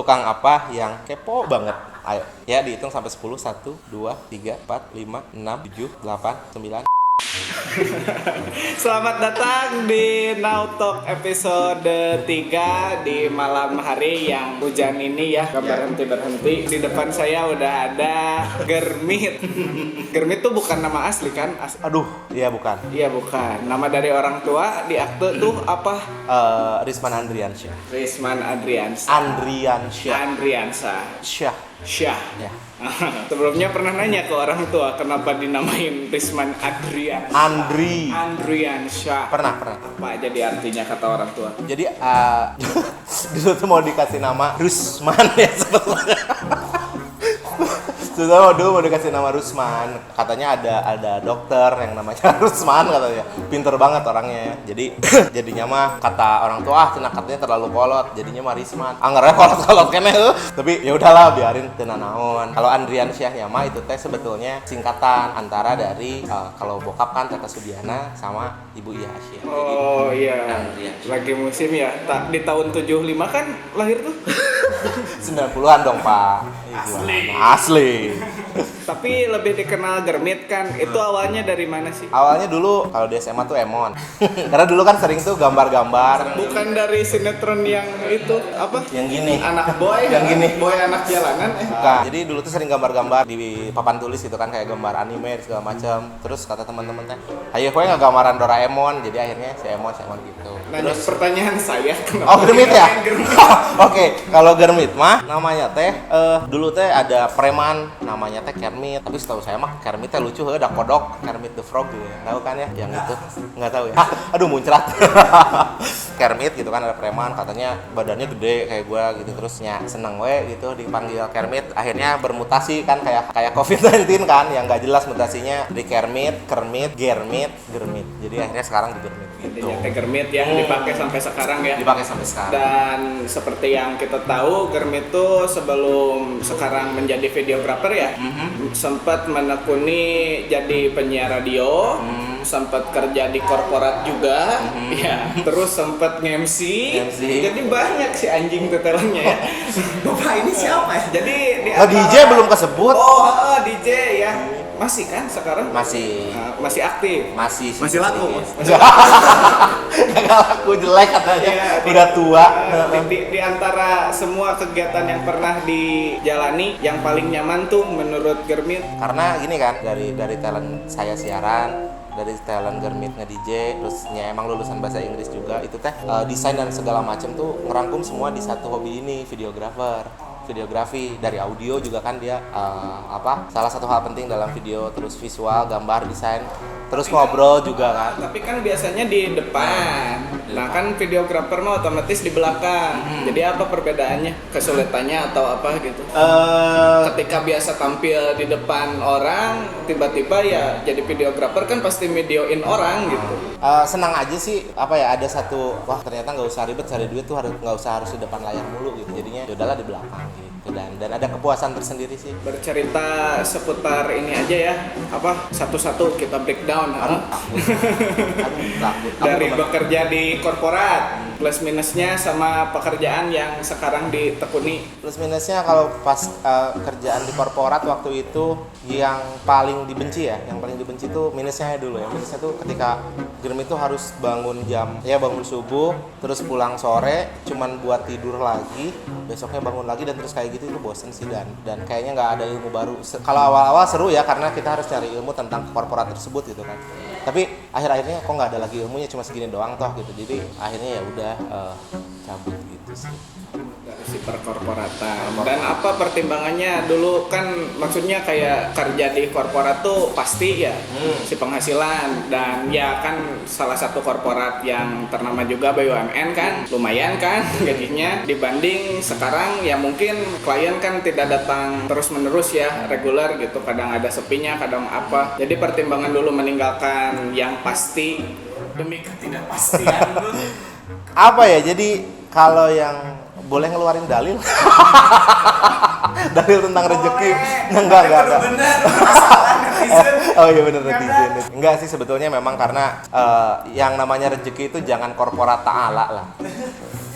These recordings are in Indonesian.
tukang apa yang kepo banget? Ayo, ya dihitung sampai 10. 1, 2, 3, 4, 5, 6, 7, 8, 9. Selamat datang di Now Talk episode 3 di malam hari yang hujan ini ya. Gak berhenti. Di depan saya udah ada Germit. Germit tuh bukan nama asli kan? Aduh, iya bukan. Iya bukan. Nama dari orang tua di akte tuh apa? Risman Andriansyah. Risman Andriansa. Syah. Syah. Ya. Sebelumnya pernah nanya ke orang tua kenapa dinamain Risman Andriansyah. Pernah. Apa aja di artinya kata orang tua? Jadi dulu tuh mau dikasih nama Rusman ya sebetulnya. Dulu mau dikasih nama Rusman, katanya ada dokter yang namanya Rusman katanya, pinter banget orangnya. Jadi jadinya mah kata orang tua cenah katanya terlalu kolot, jadinya mah Risman. Anggarnya kolot kene tapi ya udahlah biarin teu naon. Kalau Andriansyah ya mah itu teh sebetulnya singkatan antara dari kalau bokap kan Tata Sudiana sama Ibu Iya Asyah. Oh iya. Lagi musim ya. Di tahun 75 kan lahir tuh. 90-an dong, Pak. Asli. Tapi lebih dikenal Germit kan. Itu awalnya dari mana sih? Awalnya dulu kalau di SMA tuh Emon. Karena dulu kan sering tuh gambar-gambar. Bukan dari sinetron yang itu apa? Yang gini. Anak boy, yang gini. Boy anak jalanan. Bukan. Jadi dulu tuh sering gambar-gambar di papan tulis gitu kan, kayak gambar anime segala macam. Terus kata teman-teman teh, "Ayo kowe nggambaran Doraemon." Jadi akhirnya si Emon gitu. Nah, Terus pertanyaan saya kenapa? Oh, Germit ya? Oke, kalau Germit mah namanya teh dulu teh ada preman namanya teh Kermit. Tapi setahu saya mah Kermit teh lucu, ada kodok Kermit the Frog gitu ya. Tahu kan ya yang itu? Enggak tahu ya. Aduh muncrat. Kermit gitu kan, ada preman katanya badannya gede kayak gua gitu, terusnya seneng we gitu dipanggil Kermit. Akhirnya bermutasi kan kayak COVID-19 kan, yang enggak jelas mutasinya dari Kermit, Germit. Jadi akhirnya sekarang di Germit gitu. Jadi Germit yang dipakai sampai sekarang ya. Dipakai sampai sekarang. Dan seperti yang kita tahu, Germit tuh sebelum sekarang menjadi videographer ya, sempat menekuni jadi penyiar radio, sempat kerja di korporat juga, ya. Terus sempat nge-MC. Jadi banyak sih anjing tetelannya ya. Bapak ini siapa ya? Jadi di DJ belum kesebut. DJ ya. Masih kan sekarang? Masih aktif. Masih laku. Enggak laku, jelek katanya. Ya, udah tua. Di antara semua kegiatan yang pernah dijalani, yang paling nyaman tuh menurut Germit. Karena gini kan, dari talent saya siaran, dari talent Germit nge-DJ, terusnya emang lulusan bahasa Inggris juga, itu teh desain dan segala macam tuh ngerangkum semua di satu hobi ini, videografi. Dari audio juga kan dia salah satu hal penting dalam video, terus visual, gambar, desain, terus ngobrol juga kan. Tapi kan biasanya di depan. Nah kan videografer mah otomatis di belakang. Jadi apa perbedaannya? Kesulitannya atau apa gitu? Ketika biasa tampil di depan orang, tiba-tiba ya jadi videografer kan pasti videoin orang gitu. Senang aja sih, ada satu, wah ternyata nggak usah ribet cari duit tuh, nggak usah harus di depan layar mulu gitu. Jadinya yaudahlah di belakang gitu. Dan ada kepuasan tersendiri sih. Bercerita seputar ini aja ya, satu-satu kita breakdown. Dari bekerja di korporat, plus minusnya sama pekerjaan yang sekarang ditekuni. Plus minusnya kalau pas kerjaan di korporat waktu itu yang paling dibenci tuh minusnya dulu ya. Minusnya tuh ketika Germit tuh harus bangun subuh, terus pulang sore cuman buat tidur lagi, besoknya bangun lagi dan terus kayak gitu, itu bosen sih. Dan kayaknya nggak ada ilmu baru. Kalau awal-awal seru ya, karena kita harus cari ilmu tentang korporat tersebut gitu kan. Tapi akhir-akhirnya kok nggak ada lagi ilmunya, cuma segini doang toh gitu. Jadi akhirnya ya udah cabut gitu sih dari si perkorporatan. Dan apa pertimbangannya dulu kan, maksudnya kayak kerja di korporat tuh pasti ya si penghasilan, dan ya kan salah satu korporat yang ternama juga BUMN kan, lumayan kan gajinya dibanding sekarang ya mungkin klien kan tidak datang terus menerus ya, reguler gitu, kadang ada sepinya, kadang apa. Jadi pertimbangan dulu meninggalkan yang pasti demi ketidakpastian. Jadi kalau yang boleh ngeluarin dalil. Dalil tentang rezeki. Enggak. Oh iya benar, netizen. Enggak sih, sebetulnya memang karena yang namanya rezeki itu jangan korporat ta'ala lah.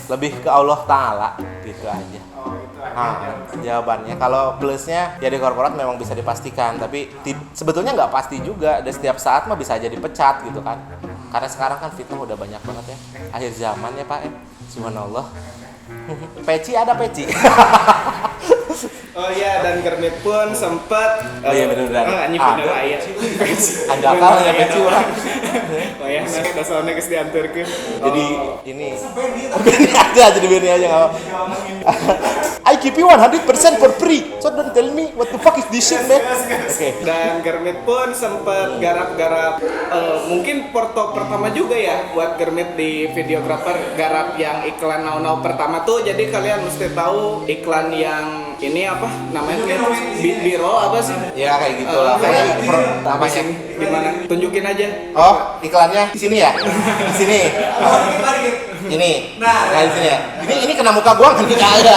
Lebih ke Allah Ta'ala gitu aja. Oh, itu aja. Jawabannya kalau plusnya ya di korporat memang bisa dipastikan, tapi sebetulnya nggak pasti juga. Dan setiap saat mah bisa aja dipecat gitu kan. Karena sekarang kan fitnah udah banyak banget ya. Akhir zaman ya Pak ya. Subhanallah. Peci ada peci. Oh iya, dan Germit pun sempat iya benar-benar. nyipin ya. Ada akal ya peci orang. Oh ya, nah udah soalnya geus dianturkeun. Jadi ini Benny aja, jadi Benny aja nggak apa. I keep you 100% for free, so don't tell me what the fuck is this shit, man. Oke. Dan Germit pun sempat garap-garap mungkin porto pertama juga ya buat Germit di videographer, garap yang iklan now pertama tuh. Jadi kalian mesti tahu iklan yang ini apa namanya, biro apa sih? Ya kayak gitulah. Kayak apa sih? Di mana? Tunjukin aja. Oh, iklannya di sini ya? Di sini. Ini. Nah, di sini ya. Ini kena muka gua kan tidak ada.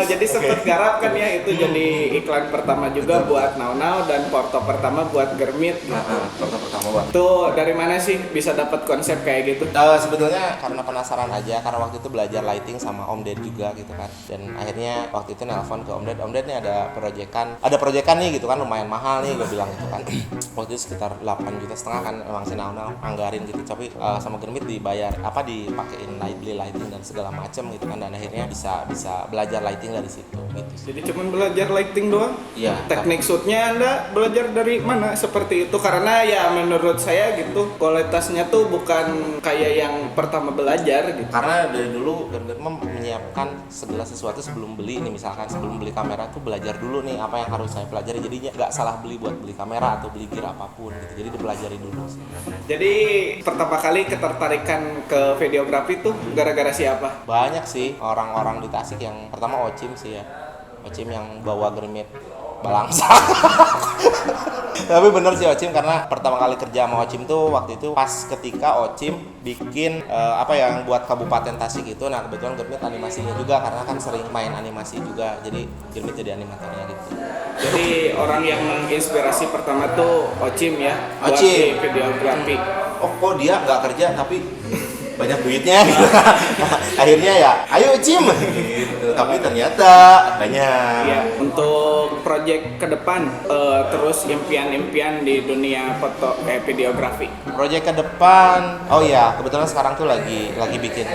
Jadi sempet garap kan ya, itu jadi iklan pertama juga buat Now dan porto pertama buat Germit gitu. Porto pertama buat. Tuh dari mana sih bisa dapat konsep kayak gitu? Sebetulnya karena penasaran aja, karena waktu itu belajar lighting sama Om Ded juga gitu kan. Dan akhirnya waktu itu nelpon ke Om Ded nih ada proyekan nih gitu kan, lumayan mahal nih gue bilang gitu kan. Waktu itu sekitar 8,5 juta kan emang si Now anggarin gitu, tapi sama Germit dibayar dipakein beli lighting dan segala macam gitu kan, dan akhirnya bisa belajar lighting dari situ gitu. Jadi cuman belajar lighting doang? Iya. Teknik shootnya Anda belajar dari mana seperti itu? Karena ya menurut saya gitu kualitasnya tuh bukan kayak yang pertama belajar gitu. Karena dari dulu Germit menyiapkan segala sesuatu sebelum beli nih, misalkan sebelum beli kamera tuh belajar dulu nih apa yang harus saya pelajari, jadinya nggak salah beli buat beli kamera atau beli gear apapun gitu, jadi dipelajari dulu sih. Jadi pertama kali ketertarikan ke videografi tuh gara-gara siapa? Banyak sih orang-orang di Tasik. Yang pertama Ocim sih ya, Ocim yang bawa Germit balangsa. Tapi bener sih Ocim, karena pertama kali kerja sama Ocim tuh waktu itu pas ketika Ocim bikin yang buat Kabupaten Tasik itu. Nah kebetulan Germit animasinya juga, karena kan sering main animasi juga, jadi Germit jadi animatornya gitu. Jadi orang yang menginspirasi pertama tuh Ocim ya, buat Ocim di videografi. Oh kok dia nggak kerja tapi banyak duitnya gitu. Akhirnya ya ayo Ocim gitu. Tapi ternyata banyak. Ya, untuk project ke depan terus impian-impian di dunia videografi. Project ke depan, oh iya kebetulan sekarang tuh lagi bikin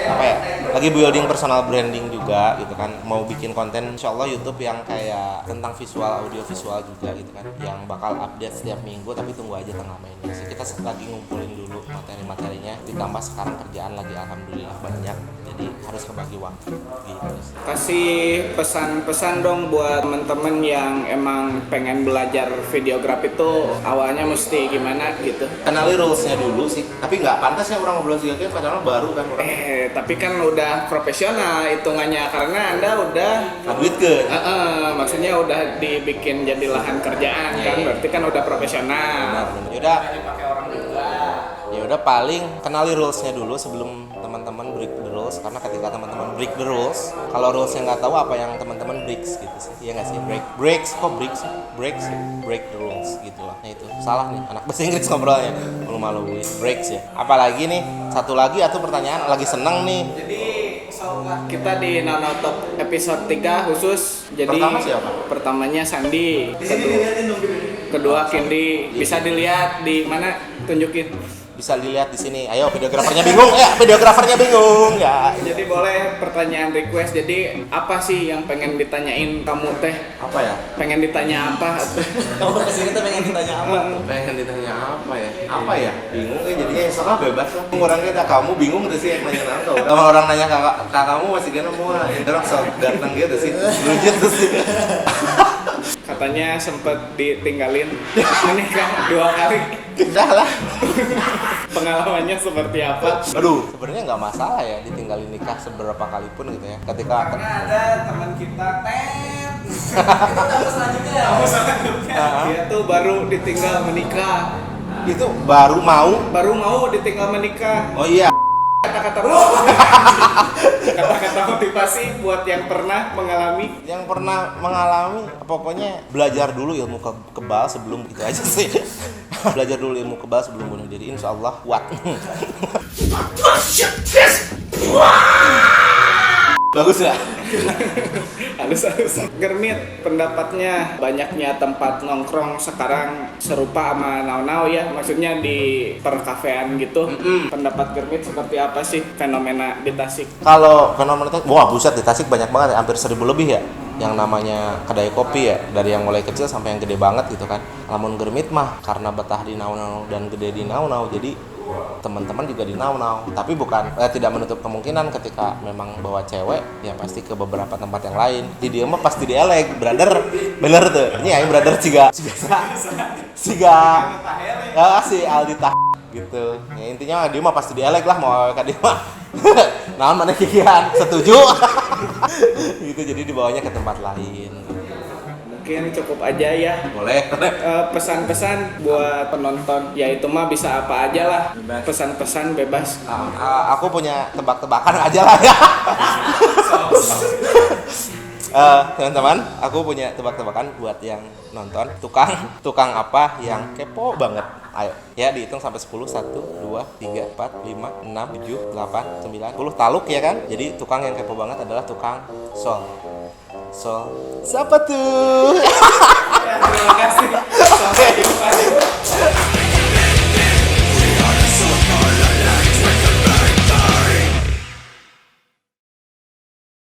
lagi building personal branding juga gitu kan. Mau bikin konten insyaallah YouTube yang kayak tentang visual, audio visual juga gitu kan, yang bakal update setiap minggu, tapi tunggu aja tengah Mei ini. Kita lagi ngumpulin dulu materi-materinya, ditambah sekarang kerjaan lagi alhamdulillah banyak, jadi harus kebagi waktu gitu. Kasih pesan-pesan dong buat temen-temen yang emang pengen belajar videografi tuh awalnya mesti gimana gitu. Kenali rules-nya dulu sih, tapi nggak pantas ya orang ngobrol segala padahal baru kan orang. Tapi kan udah profesional hitungannya, karena Anda udah duit ke. Maksudnya udah dibikin jadi lahan kerjaan kan, berarti kan udah profesional. Ya udah paling kenali rules-nya dulu sebelum teman-teman break the rules, karena ketika teman-teman break the rules, kalau rules-nya nggak tahu apa yang teman-teman breaks gitu sih. Iya nggak sih? Breaks the rules gitu lah. Nah itu salah nih anak bahasa Inggris ngobrolnya, malu-maluin breaks ya. Apalagi nih satu lagi atau pertanyaan lagi seneng nih. Jadi kita di Now Top episode 3 khusus. Jadi pertama siapa? Pertamanya Sandi, kedua Kendi. Bisa dilihat di mana? Tunjukin. Bisa dilihat di sini. Ayo videografernya bingung ya. Jadi boleh pertanyaan request. Jadi apa sih yang pengen ditanyain kamu teh? Apa ya? Pengen ditanya apa? Kamu kesini tuh pengen ditanya apa? Pengen ditanya apa ya? Apa ya? Bingung jadinya salah bebas lah. Orang kita kamu bingung tuh sih nanya aku. Kalau orang nanya kakak kamu masih gana semua. Orang sok ganteng gitu sih. Lucu tuh sih. Katanya sempet ditinggalin menikah 2 kali. Udah lah. Pengalamannya seperti apa? Aduh, sebenarnya nggak masalah ya ditinggalin nikah seberapa kali pun gitu ya. Ketika ada teman kita Selanjutnya. Dia tuh baru ditinggal menikah. itu baru mau ditinggal menikah. Oh iya. Kata-kata motivasi buat yang pernah mengalami. Pokoknya belajar dulu ilmu kebal sebelum itu aja sih. Belajar dulu ilmu kebal sebelum bunuh diri, insyaallah kuat. Bagus ya? Halus-halus. Germit pendapatnya banyaknya tempat nongkrong sekarang serupa sama Nau-Nau ya. Maksudnya di perkafean gitu. Pendapat Germit seperti apa sih fenomena di Tasik? Kalau fenomena itu, wah buset di Tasik banyak banget ya, hampir 1.000 lebih ya. Yang namanya kedai kopi ya, dari yang mulai kecil sampai yang gede banget gitu kan. Lamun Germit mah karena betah di Nau-Nau dan gede di Nau-Nau, jadi teman-teman juga di Nau-Nau. Tapi bukan tidak menutup kemungkinan ketika memang bawa cewek ya pasti ke beberapa tempat yang lain. Di dia mah pasti dieleg, brother. Bener tuh. Ini aing brother ciga si Aldi tah gitu. Ya intinya dia mah pasti dieleg lah mau ka dia mah. Nah, mana kikian? Setuju? Gitu, jadi dibawanya ke tempat lain. Mungkin cukup aja ya. Boleh. Pesan-pesan buat penonton, ya itu mah bisa apa aja lah. Pesan-pesan bebas. Aku punya tebak-tebakan aja lah ya. Teman-teman, aku punya tebak-tebakan buat yang nonton. Tukang apa yang kepo banget? Ayo, ya dihitung sampai 10. 1, 2, 3, 4, 5, 6, 7, 8, 9, 10. Taluk ya kan? Jadi tukang yang kepo banget adalah tukang sol. Siapa tuh? Terima kasih.